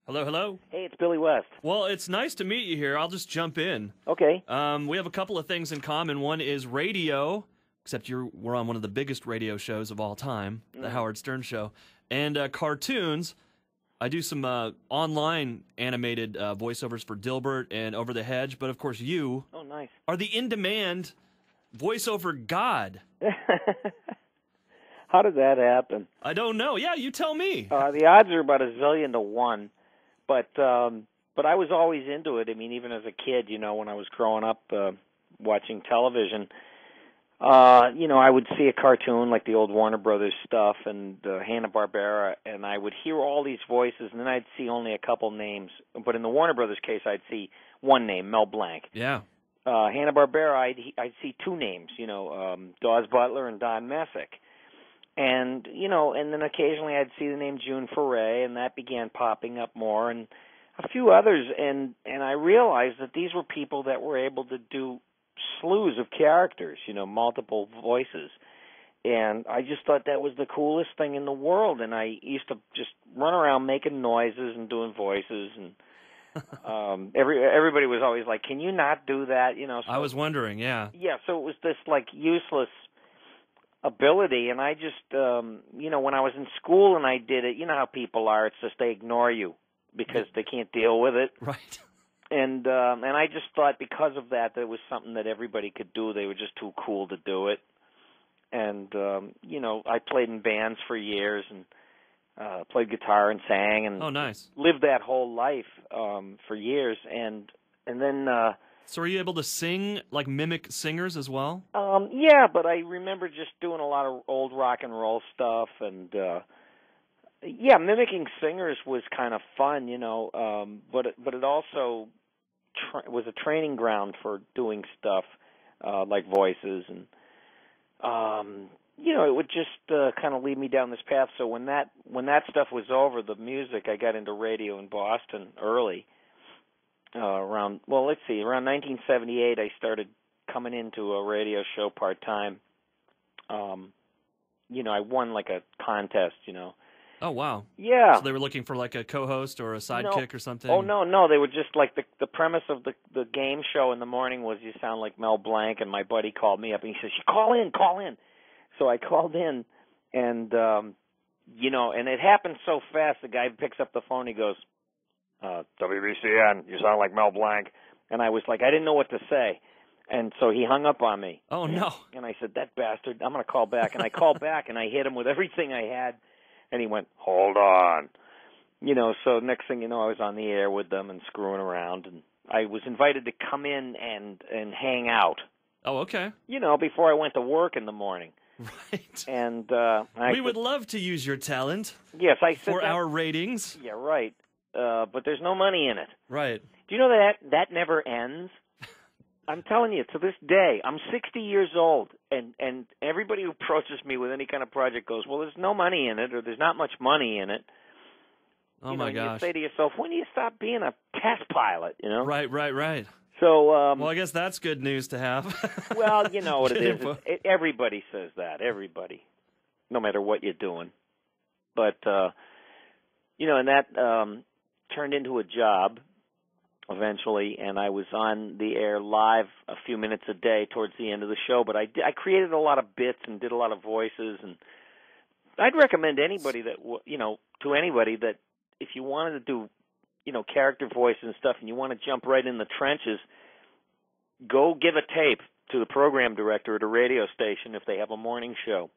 Hello, hello. Hey, it's Billy West. Well, it's nice to meet you here. I'll just jump in. Okay. We have a couple of things in common. One is radio, except we're on one of the biggest radio shows of all time, the Howard Stern Show, and cartoons. I do some online animated voiceovers for Dilbert and Over the Hedge, but of course you nice. are the in-demand voiceover god. How did that happen? I don't know. Yeah, you tell me. The odds are about 1,000,000 to 1, but I was always into it. I mean, even as a kid, when I was growing up watching television, I would see a cartoon like the old Warner Brothers stuff and Hanna-Barbera, and I would hear all these voices, and then I'd see only a couple names. But in the Warner Brothers case, I'd see one name, Mel Blanc. Yeah. Hanna-Barbera, I'd see two names, Dawes Butler and Don Messick. And, and then occasionally I'd see the name June Foray, and that began popping up more, and a few others. And I realized that these were people that were able to do slews of characters, multiple voices. And I just thought that was the coolest thing in the world. And I used to just run around making noises and doing voices. And everybody was always like, "Can you not do that?" So, I was wondering, yeah. Yeah, so it was this, useless ability. And I just, when I was in school and I did it, you know how people are. It's just they ignore you because they can't deal with it. Right. And I just thought because of that it was something that everybody could do. They were just too cool to do it. And, I played in bands for years and played guitar and sang and nice. Lived that whole life for years. And then... So were you able to sing, mimic singers as well? Yeah, but I remember just doing a lot of old rock and roll stuff and... Yeah, mimicking singers was kind of fun, but it also was a training ground for doing stuff like voices, and it would just kind of lead me down this path. So when that stuff was over, the music, I got into radio in Boston early. Around 1978, I started coming into a radio show part time. I won a contest, Oh, wow. Yeah. So they were looking for a co-host or a sidekick or something? Oh, no. They were just the premise of the game show in the morning was you sound like Mel Blanc, and my buddy called me up and he says, call in. So I called in and, and it happened so fast, the guy picks up the phone, he goes, WBCN, you sound like Mel Blanc. And I was like, I didn't know what to say. And so he hung up on me. Oh, no. And I said, that bastard, I'm going to call back. And I called back and I hit him with everything I had. And he went, hold on. So next thing you know, I was on the air with them and screwing around. And I was invited to come in and hang out. Oh, okay. Before I went to work in the morning. Right. And we would love to use your talent. Yes, I said for our ratings. Yeah, right. But there's no money in it. Right. Do you know that never ends? I'm telling you, to this day, I'm 60 years old, and everybody who approaches me with any kind of project goes, well, there's no money in it, or there's not much money in it. Oh, my gosh. You say to yourself, when do you stop being a test pilot, Right. So, well, I guess that's good news to have. Well, you know what it is. Everybody says that, everybody, no matter what you're doing. But, and that turned into a job eventually, and I was on the air live a few minutes a day towards the end of the show. But I created a lot of bits and did a lot of voices, and I'd recommend anybody that to anybody that if you wanted to do character voices and stuff, and you want to jump right in the trenches, go give a tape to the program director at a radio station if they have a morning show.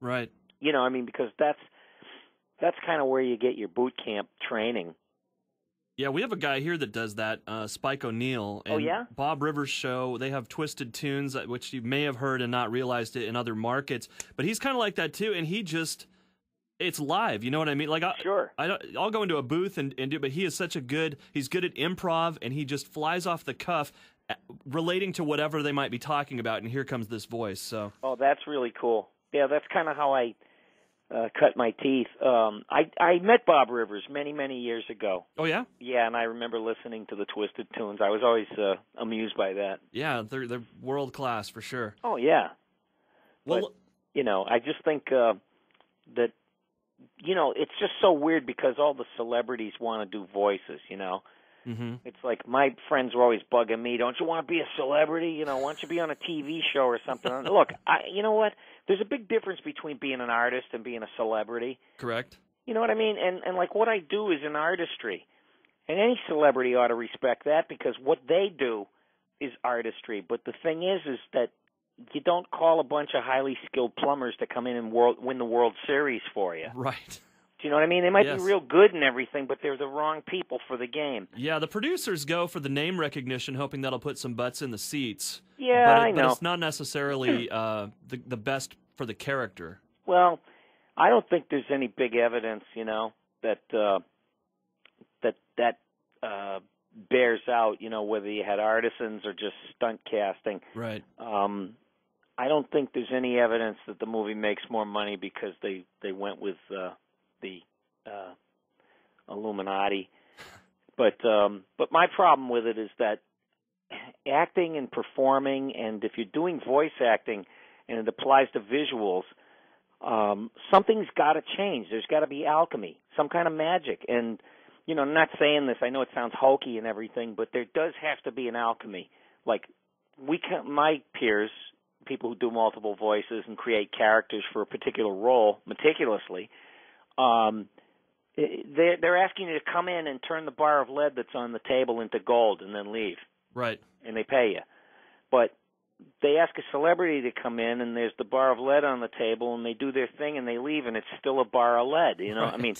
Right. Because that's kind of where you get your boot camp training. Yeah, we have a guy here that does that, Spike O'Neill. And oh, yeah? Bob Rivers' show, they have Twisted Tunes, which you may have heard and not realized it in other markets. But he's kind of like that, too, and it's live, you know what I mean? Sure. I'll go into a booth and do, but he is he's good at improv, and he just flies off the cuff, relating to whatever they might be talking about, and here comes this voice. So. Oh, that's really cool. Yeah, that's kind of how I cut my teeth. I met Bob Rivers many, many years ago. Oh, yeah? Yeah, and I remember listening to the Twisted Tunes. I was always amused by that. Yeah, they're world class for sure. Oh, yeah. Well, but, I just think that it's just so weird because all the celebrities want to do voices, Mm-hmm. It's like my friends were always bugging me, don't you want to be a celebrity? Why don't you be on a TV show or something? Look, you know what? There's a big difference between being an artist and being a celebrity. Correct. You know what I mean? And like what I do is an artistry. And any celebrity ought to respect that because what they do is artistry. But the thing is that you don't call a bunch of highly skilled plumbers to come in and win the World Series for you. Right. Do you know what I mean? They might Yes. be real good and everything, but they're the wrong people for the game. Yeah, the producers go for the name recognition, hoping that'll put some butts in the seats. Yeah, I know. But it's not necessarily the best for the character. Well, I don't think there's any big evidence, that bears out, whether you had artisans or just stunt casting. Right. I don't think there's any evidence that the movie makes more money because they went with the Illuminati. But my problem with it is that acting and performing, and if you're doing voice acting and it applies to visuals, something's got to change. There's got to be alchemy, some kind of magic. And, I'm not saying this. I know it sounds hokey and everything, but there does have to be an alchemy. Like, my peers, people who do multiple voices and create characters for a particular role meticulously, they're asking you to come in and turn the bar of lead that's on the table into gold and then leave. Right. And they pay you. But they ask a celebrity to come in and there's the bar of lead on the table and they do their thing and they leave and it's still a bar of lead, Right. I mean,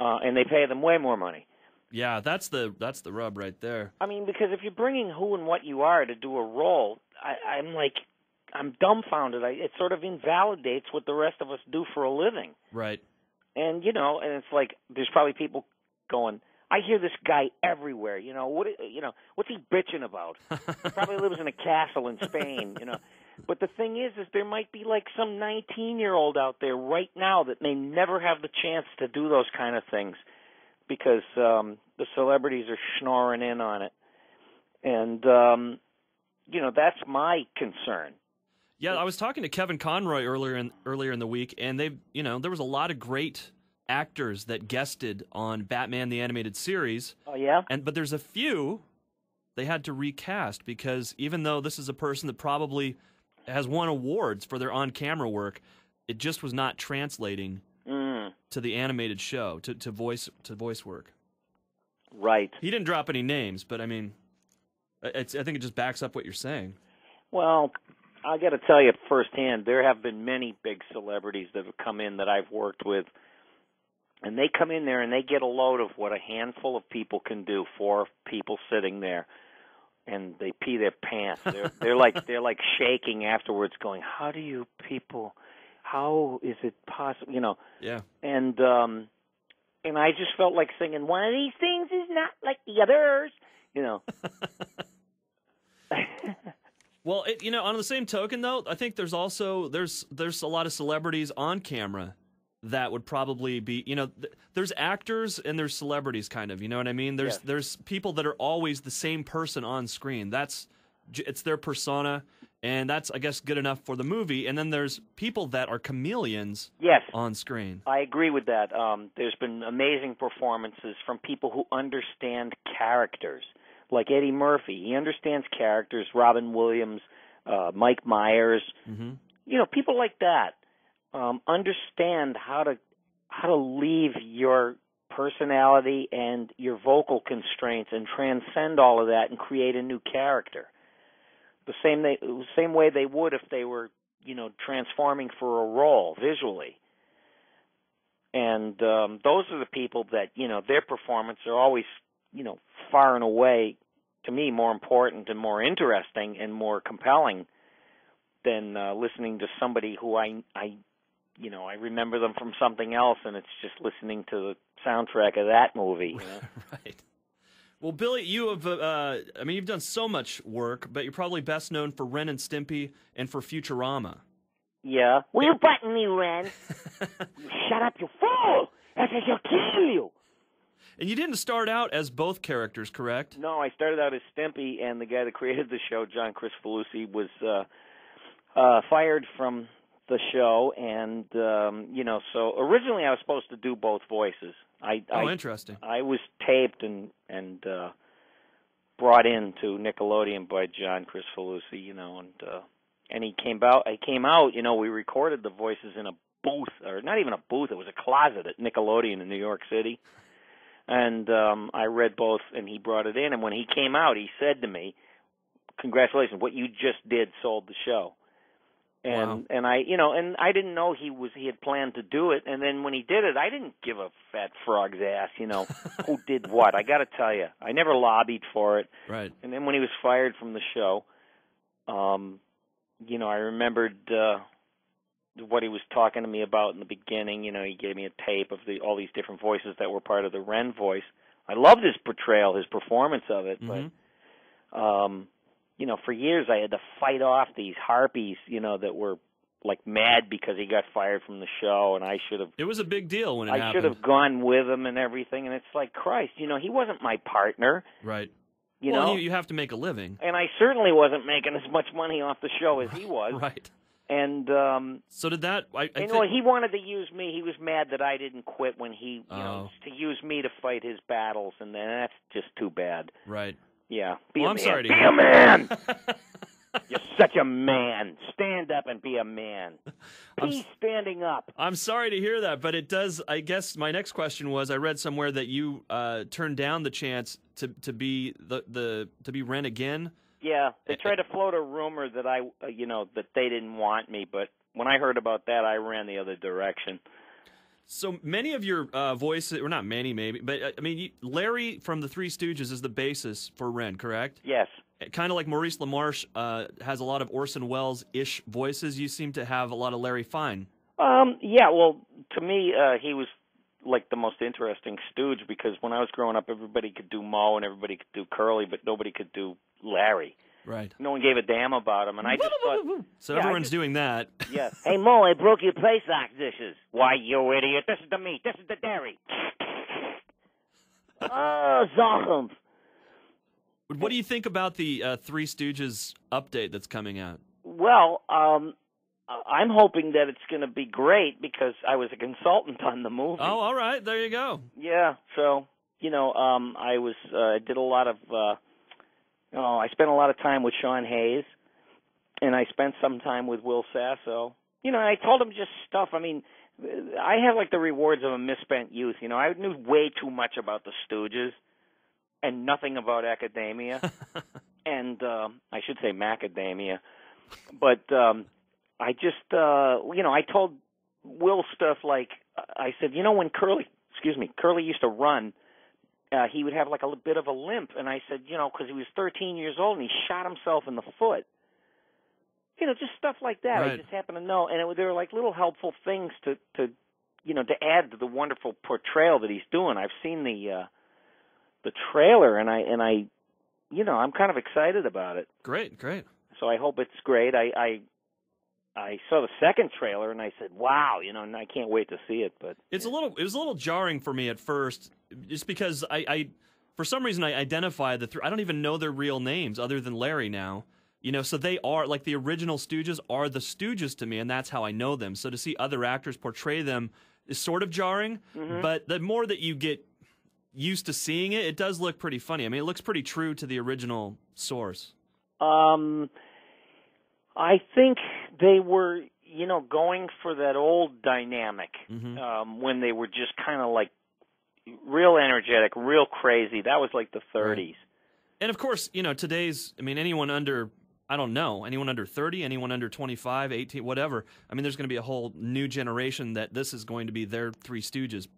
and they pay them way more money. Yeah, that's the rub right there. I mean, because if you're bringing who and what you are to do a role, I'm dumbfounded. It sort of invalidates what the rest of us do for a living. Right. And, and it's like there's probably people going, I hear this guy everywhere, what's he bitching about? He probably lives in a castle in Spain, But the thing is there might be like some 19-year-old out there right now that may never have the chance to do those kind of things because the celebrities are snoring in on it. And, that's my concern. Yeah, I was talking to Kevin Conroy earlier in the week, and there was a lot of great actors that guested on Batman the Animated Series. Oh yeah? But there's a few they had to recast because even though this is a person that probably has won awards for their on-camera work, it just was not translating to the animated show, to voice work. Right. He didn't drop any names, but I mean, I think it just backs up what you're saying. Well, I got to tell you firsthand, there have been many big celebrities that have come in that I've worked with, and they come in there and they get a load of what a handful of people can do, 4 people sitting there, and they pee their pants. They're like shaking afterwards, going, "How do you people? How is it possible?" Yeah. And I just felt like singing, "One of these things is not like the others," Well, on the same token, though, I think there's a lot of celebrities on camera that would probably be, there's actors and there's celebrities, kind of, you know what I mean? There's people that are always the same person on screen. It's their persona, and that's, I guess, good enough for the movie. And then there's people that are chameleons on screen. I agree with that. There's been amazing performances from people who understand characters. Like Eddie Murphy, he understands characters. Robin Williams, Mike Myers, people like that understand how to leave your personality and your vocal constraints and transcend all of that and create a new character. The same way they would if they were, transforming for a role visually. And those are the people that their performance are always far and away, to me, more important and more interesting and more compelling than listening to somebody who I remember them from something else, and it's just listening to the soundtrack of that movie. Right. Well, Billy, you have, you've done so much work, but you're probably best known for Ren and Stimpy and for Futurama. Yeah. Will you button me, Ren? Shut up, you fool! I said you'll kill you! And you didn't start out as both characters, correct? No, I started out as Stimpy, and the guy that created the show, John Cristofalusi, was fired from the show, and so originally I was supposed to do both voices. Interesting. I was taped and brought in to Nickelodeon by John Cristofalusi, and he came out. We recorded the voices in a booth, or not even a booth. It was a closet at Nickelodeon in New York City, and I read both, and he brought it in. And when he came out, he said to me, "Congratulations, what you just did sold the show." And wow. and I didn't know he had planned to do it. And then when he did it, I didn't give a fat frog's ass, who did what. I got to tell you, I never lobbied for it. Right. And then when he was fired from the show, I remembered what he was talking to me about in the beginning. He gave me a tape of all these different voices that were part of the Ren voice. I loved his portrayal, his performance of it, mm-hmm. but for years I had to fight off these harpies, that were like mad because he got fired from the show, and I should have. It was a big deal when it happened. I should have gone with him and everything, and it's like, Christ, he wasn't my partner. Right. Well, you have to make a living. And I certainly wasn't making as much money off the show as he was. Right. And so did that. He wanted to use me. He was mad that I didn't quit when he, to use me to fight his battles, and then that's just too bad. Right. Yeah. I'm sorry to be hear. a man. You're such a man. Stand up and be a man. He's standing up. I'm sorry to hear that, but it does. I guess my next question was: I read somewhere that you turned down the chance to be to be Ren again. Yeah, they tried to float a rumor that that they didn't want me, but when I heard about that, I ran the other direction. So many of your voices, or not many, maybe, but Larry from the Three Stooges is the basis for Ren, correct? Yes. Kind of like Maurice LaMarche has a lot of Orson Welles-ish voices. You seem to have a lot of Larry Fine. Yeah, well, to me, he was like the most interesting Stooge, because when I was growing up, everybody could do Moe and everybody could do Curly, but nobody could do Larry. Right. No one gave a damn about him, and I just thought... So everyone's doing that. Yeah. Hey, Moe, I broke your play sock dishes. Why, you idiot. This is the meat. This is the dairy. Oh, Zochum. What do you think about the Three Stooges update that's coming out? Well, I'm hoping that it's going to be great, because I was a consultant on the movie. Oh, all right. There you go. Yeah. So, I did a lot of... I spent a lot of time with Sean Hayes, and I spent some time with Will Sasso. I told him just stuff. I mean, I have like the rewards of a misspent youth. I knew way too much about the Stooges and nothing about academia, and I should say macadamia. But I just, I told Will stuff like, I said, when Curly used to run, he would have like a bit of a limp, and I said, because he was 13 years old and he shot himself in the foot. Just stuff like that. Right. I just happened to know, and there were like little helpful things to add to the wonderful portrayal that he's doing. I've seen the trailer, and I'm kind of excited about it. Great. So I hope it's great. I saw the second trailer and I said, "Wow!" And I can't wait to see it. But it was a little jarring for me at first, just because I for some reason I identify I don't even know their real names other than Larry now. So they are like the original Stooges are the Stooges to me, and that's how I know them. So to see other actors portray them is sort of jarring. Mm-hmm. But the more that you get used to seeing it, it does look pretty funny. I mean, it looks pretty true to the original source. I think they were, going for that old dynamic, mm-hmm. When they were just kind of like real energetic, real crazy. That was like the 30s. Right. And of course, today's, anyone under, I don't know, anyone under 30, anyone under 25, 18, whatever. I mean, there's going to be a whole new generation that this is going to be their Three Stooges.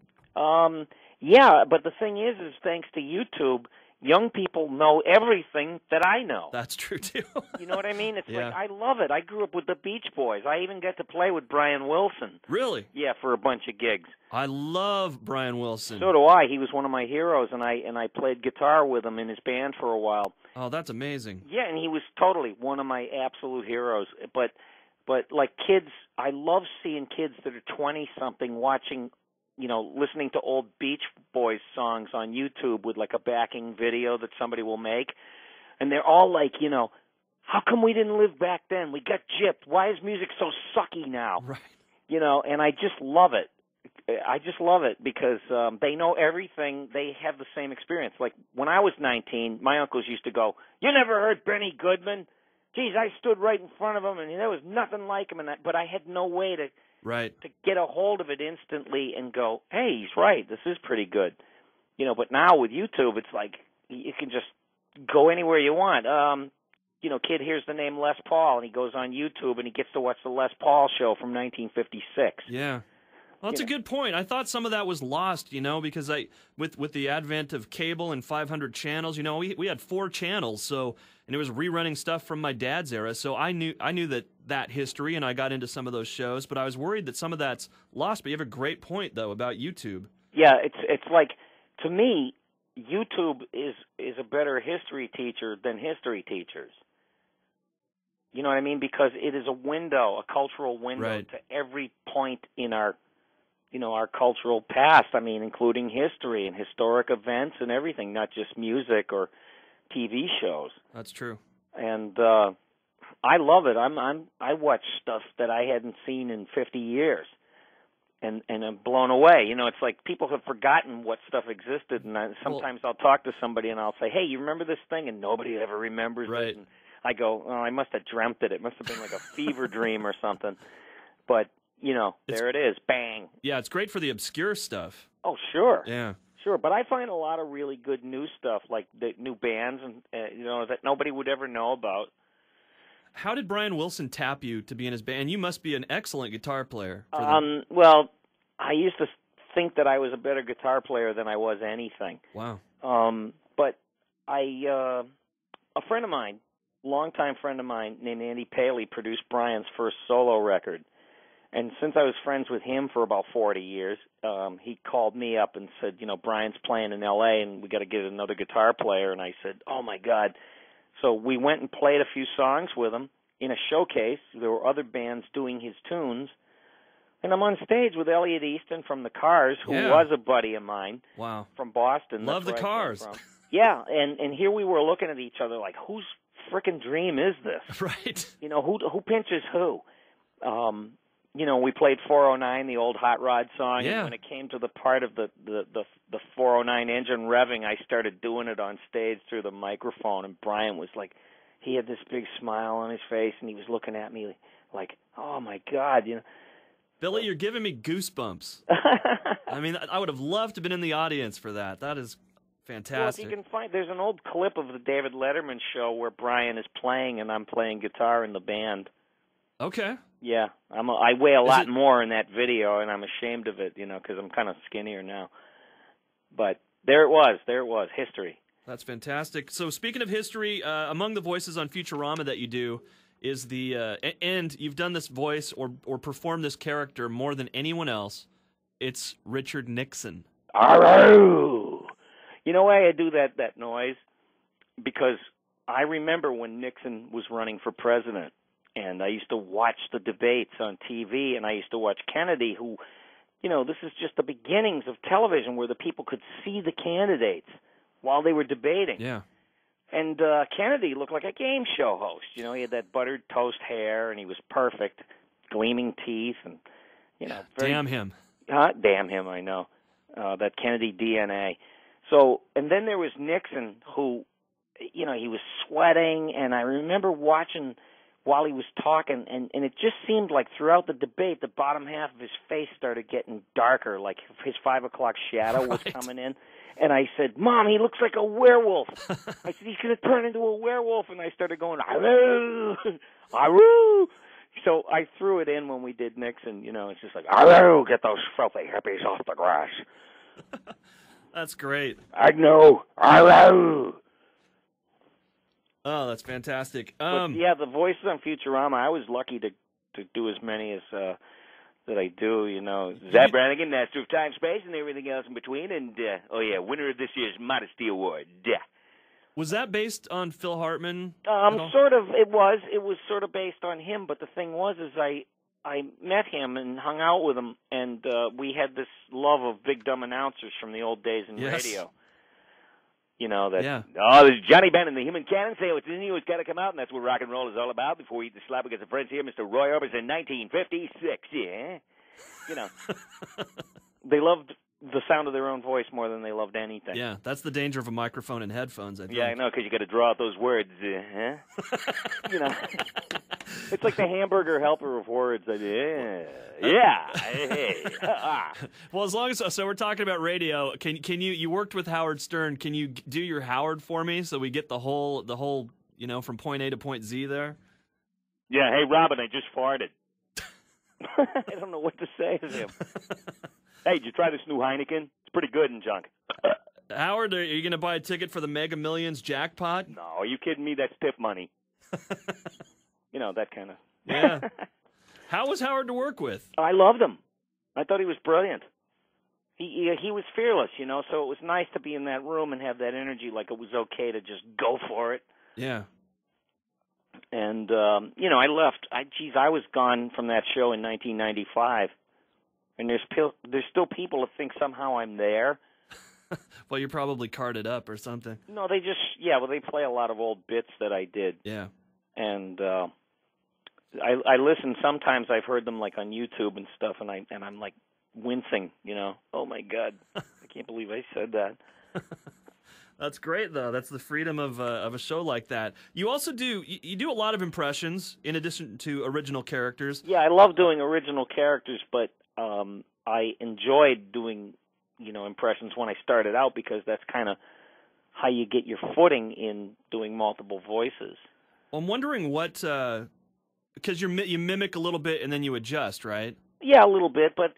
Yeah, but the thing is thanks to YouTube, young people know everything that I know. That's true, too. You know what I mean? It's yeah. like, I love it. I grew up with the Beach Boys. I even got to play with Brian Wilson. Really? Yeah, for a bunch of gigs. I love Brian Wilson. So do I. He was one of my heroes, and I played guitar with him in his band for a while. Oh, that's amazing. Yeah, and he was totally one of my absolute heroes. But like kids, I love seeing kids that are 20-something watching, listening to old Beach Boys songs on YouTube with like a backing video that somebody will make. And they're all like, how come we didn't live back then? We got gypped. Why is music so sucky now? Right. You know, and I just love it. I just love it because they know everything. They have the same experience. Like when I was 19, my uncles used to go, "You never heard Benny Goodman? Geez, I stood right in front of him, and there was nothing like him." But I had no way to get a hold of it instantly and go, "Hey, he's right. This is pretty good." You know, but now with YouTube, it's like you can just go anywhere you want. You know, kid hears the name Les Paul, and he goes on YouTube, and he gets to watch the Les Paul show from 1956. Yeah. Well, that's a good point. I thought some of that was lost, you know, because with the advent of cable and 500 channels, you know, we had 4 channels, so and it was rerunning stuff from my dad's era, so I knew that history, and I got into some of those shows, but I was worried that some of that's lost. But you have a great point though about YouTube. Yeah, it's like, to me, YouTube is a better history teacher than history teachers. You know what I mean? Because it is a window, a cultural window to every point in our cultural past. I mean, including history and historic events and everything, not just music or TV shows. That's true. And I love it. I watch stuff that I hadn't seen in 50 years, and I'm blown away. You know, it's like people have forgotten what stuff existed, and sometimes I'll talk to somebody and I'll say, "Hey, you remember this thing?" And nobody ever remembers it. And I go, "Oh, I must have dreamt it. It must have been like a fever dream or something." But you know, there it is. Bang. Yeah, it's great for the obscure stuff. Oh, sure. Yeah. Sure, but I find a lot of really good new stuff, like the new bands, and you know, that nobody would ever know about. How did Brian Wilson tap you to be in his band? You must be an excellent guitar player. Well, I used to think that I was a better guitar player than I was anything. Wow. But a friend of mine, longtime friend of mine named Andy Paley, produced Brian's first solo record. And since I was friends with him for about 40 years, he called me up and said, you know, Brian's playing in L.A. and we got to get another guitar player. And I said, oh, my God. So we went and played a few songs with him in a showcase. There were other bands doing his tunes. And I'm on stage with Elliot Easton from the Cars, who was a buddy of mine from Boston. Love the Cars. Yeah, and here we were looking at each other like, whose frickin' dream is this? Right. You know, who pinches who? You know, we played 409, the old Hot Rod song, and when it came to the part of the 409 engine revving, I started doing it on stage through the microphone, and Brian was like, he had this big smile on his face, and he was looking at me like, oh, my God, you know. Billy, you're giving me goosebumps. I mean, I would have loved to have been in the audience for that. That is fantastic. Well, if you can find, there's an old clip of the David Letterman show where Brian is playing and I'm playing guitar in the band. Okay. Yeah, I weigh a lot more in that video, and I'm ashamed of it, you know, because I'm kind of skinnier now. But there it was, history. That's fantastic. So speaking of history, among the voices on Futurama that you do is the, and you've done this voice or performed this character more than anyone else, it's Richard Nixon. Arrgh! You know why I do that noise? Because I remember when Nixon was running for president. And I used to watch the debates on TV, and I used to watch Kennedy, who, you know, this is just the beginnings of television where the people could see the candidates while they were debating. Yeah. And Kennedy looked like a game show host. You know, he had that buttered toast hair, and he was perfect, gleaming teeth, and, you know. Damn him. Damn him, I know. That Kennedy DNA. So, and then there was Nixon, who, you know, he was sweating, and I remember watching while he was talking, and it just seemed like throughout the debate, the bottom half of his face started getting darker, like his 5 o'clock shadow was coming in. And I said, Mom, he looks like a werewolf. I said, he's going to turn into a werewolf. And I started going, aroo, aroo. So I threw it in when we did Nixon, you know, it's just like, aroo, get those filthy hippies off the grass. That's great. I know, aroo. Oh, that's fantastic. But yeah, the voices on Futurama, I was lucky to do as many as that I do, you know. Zab Brannigan, Master of Time, Space, and everything else in between. And, winner of this year's Modesty Award. Was that based on Phil Hartman? Sort of. It was sort of based on him, but the thing was is I met him and hung out with him, and we had this love of big dumb announcers from the old days in radio. You know, that, yeah. There's Johnny Benn and the Human Cannon say it's in you, it's got to come out, and that's what rock and roll is all about. Before we eat the slap against the friends here, Mr. Roy Orbison in 1956, yeah? You know, they loved the sound of their own voice more than they loved anything. Yeah, that's the danger of a microphone and headphones, I think. Yeah, I know, because you got to draw out those words, huh? You know, it's like the hamburger helper of words. Hey. Well, as long as so, we're talking about radio. Can you worked with Howard Stern? Can you do your Howard for me so we get the whole from point A to point Z there? Yeah. Hey, Robin, I just farted. I don't know what to say to him. Hey, did you try this new Heineken? It's pretty good and junk. Howard, are you going to buy a ticket for the Mega Millions jackpot? No, are you kidding me? That's tip money. You know, that kind of. Yeah. How was Howard to work with? I loved him. I thought he was brilliant. He was fearless, you know, so it was nice to be in that room and have that energy, like it was okay to just go for it. Yeah. And, I left. I was gone from that show in 1995. And there's still people that think somehow I'm there. Well, you're probably carded up or something. No, they play a lot of old bits that I did. Yeah. And I listen. Sometimes I've heard them like on YouTube and stuff, and I'm like wincing. You know, oh my God, I can't believe I said that. That's great, though. That's the freedom of a show like that. You also do a lot of impressions in addition to original characters. Yeah, I love doing original characters, but I enjoyed doing impressions when I started out because that's kind of how you get your footing in doing multiple voices. Well, I'm wondering what because you mimic a little bit and then you adjust, right? Yeah, a little bit, but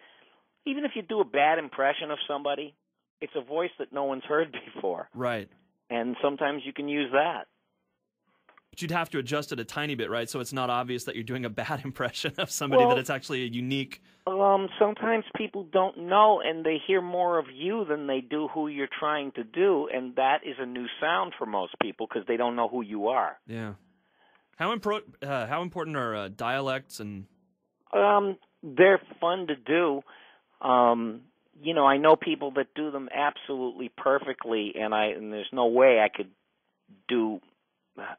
even if you do a bad impression of somebody, it's a voice that no one's heard before. Right. And sometimes you can use that. But you'd have to adjust it a tiny bit, right? So it's not obvious that you're doing a bad impression of somebody, that it's actually a unique... Sometimes people don't know, and they hear more of you than they do who you're trying to do, and that is a new sound for most people because they don't know who you are. Yeah. How important are dialects and... They're fun to do. I know people that do them absolutely perfectly, and there's no way I could do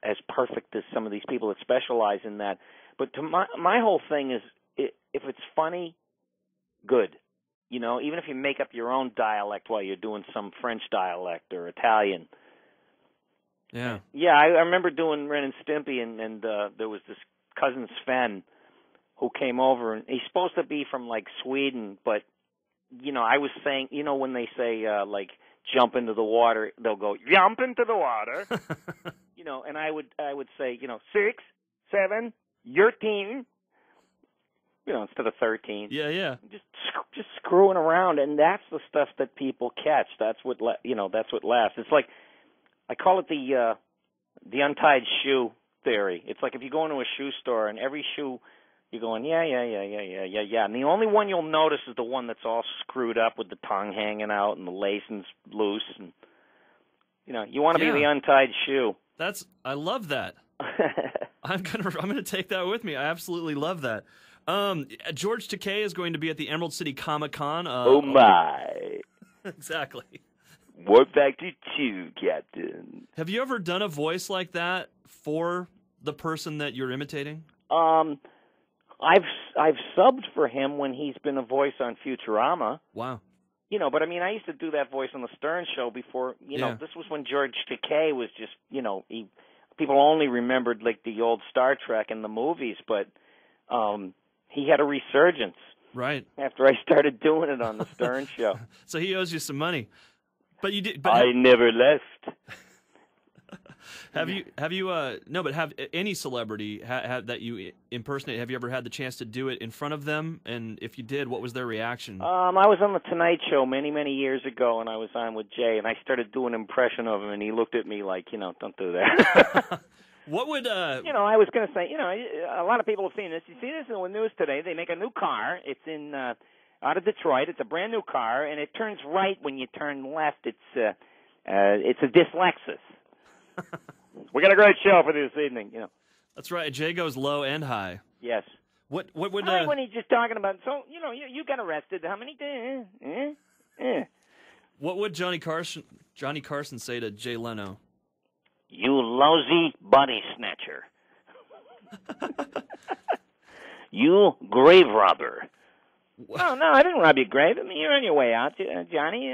as perfect as some of these people that specialize in that. But my whole thing is, if it's funny, good. Even if you make up your own dialect while you're doing some French dialect or Italian. Yeah. Yeah, I remember doing Ren and Stimpy, and there was this cousin Sven who came over, and he's supposed to be from, like, Sweden, but, I was saying, when they say, like, jump into the water, they'll go, jump into the water, and I would say, 6, 7, your team, instead of 13. Yeah, yeah. Just screwing around, and that's the stuff that people catch. That's what that's what lasts. It's like, I call it the untied shoe theory. It's like if you go into a shoe store and every shoe you're going, yeah, and the only one you'll notice is the one that's all screwed up with the tongue hanging out and the lacing's loose, and you want to be the untied shoe. I love that. I'm gonna take that with me. I absolutely love that. George Takei is going to be at the Emerald City Comicon. Oh my! Exactly. Warp Factor 2, Captain. Have you ever done a voice like that for the person that you're imitating? I've subbed for him when he's been a voice on Futurama. Wow. But I mean, I used to do that voice on the Stern Show before. This was when George Takei was just, people only remembered like the old Star Trek and the movies, but he had a resurgence. Right. After I started doing it on the Stern Show. So he owes you some money. But you did. I never left. Have any celebrity that you impersonate? Have you ever had the chance to do it in front of them? And if you did, what was their reaction? I was on the Tonight Show many years ago, and I was on with Jay, and I started doing an impression of him, and he looked at me like, don't do that. What would I was going to say, a lot of people have seen this. You see this in the news today. They make a new car. It's in out of Detroit. It's a brand new car, and it turns right when you turn left. It's a dyslexis. We got a great show for this evening, That's right. Jay goes low and high. Yes. What would when he's just talking about? So you got arrested. How many days? What would Johnny Carson say to Jay Leno? You lousy body snatcher. You grave robber. Oh, no, I didn't rob your grave. I mean, you're on your way out, Johnny.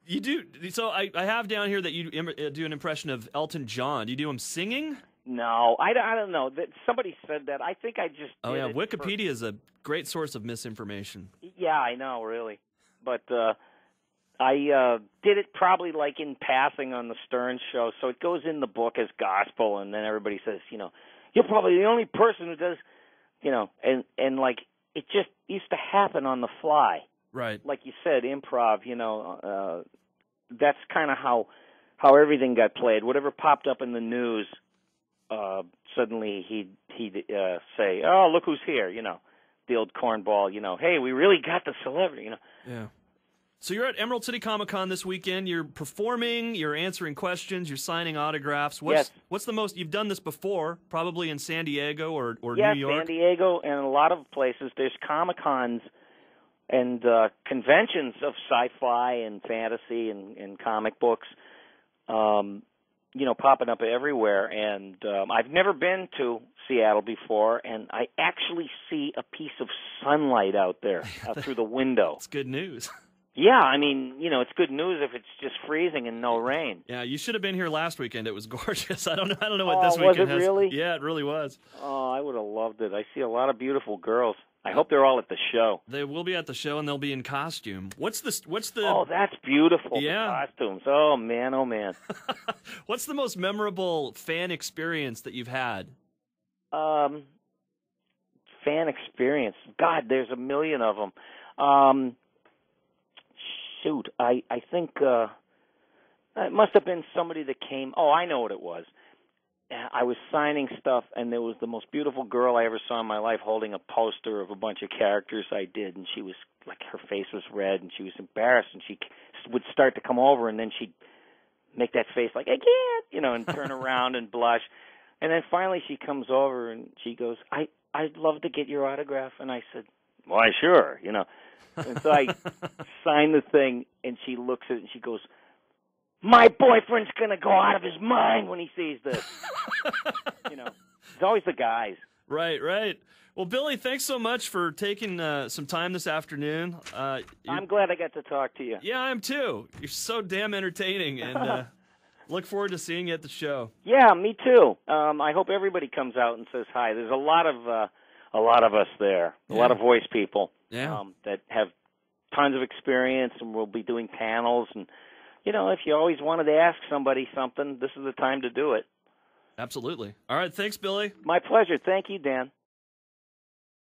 You do. So I have down here that you do an impression of Elton John. Do you do him singing? No, I don't know. Somebody said that. I think I just Oh, did yeah. it Wikipedia is a great source of misinformation. Yeah, I know, really. But I did it probably like in passing on the Stern show, so it goes in the book as gospel, and then everybody says, you're probably the only person who does, and like it just used to happen on the fly. Right. Like you said, improv, that's kind of how everything got played. Whatever popped up in the news, suddenly he'd say, "Oh, look who's here," the old cornball, hey, we really got the celebrity, Yeah. So you're at Emerald City Comicon this weekend. You're performing, you're answering questions, you're signing autographs. What's the most, you've done this before, probably in San Diego or New York? Yeah, San Diego and a lot of places. There's Comic-Cons and conventions of sci-fi and fantasy and comic books, popping up everywhere. And I've never been to Seattle before, and I actually see a piece of sunlight out there through the window. It's good news. Yeah, I mean, it's good news if it's just freezing and no rain. Yeah, you should have been here last weekend. It was gorgeous. I don't know what this weekend has. Was it really? Yeah, it really was. Oh, I would have loved it. I see a lot of beautiful girls. I hope they're all at the show. They will be at the show, and they'll be in costume. What's the? Oh, that's beautiful. Yeah. The costumes. Oh man, oh man. What's the most memorable fan experience that you've had? Fan experience. God, there's a million of them. Shoot, I think it must have been somebody that came. Oh, I know what it was. I was signing stuff, and there was the most beautiful girl I ever saw in my life holding a poster of a bunch of characters I did, and she was like, her face was red, and she was embarrassed, and she would start to come over, and then she'd make that face like, I can't, and turn around and blush. And then finally she comes over, and she goes, I'd love to get your autograph. And I said, why, sure, And so I signed the thing, and she looks at it, and she goes, my boyfriend's going to go out of his mind when he sees this. It's always the guys. Right. Well, Billy, thanks so much for taking some time this afternoon. I'm glad I got to talk to you. Yeah, I am too. You're so damn entertaining, and look forward to seeing you at the show. Yeah, me too. I hope everybody comes out and says hi. There's a lot of us there, a lot of voice people that have tons of experience, and we'll be doing panels. And, if you always wanted to ask somebody something, this is the time to do it. Absolutely. All right, thanks, Billy. My pleasure. Thank you, Dan.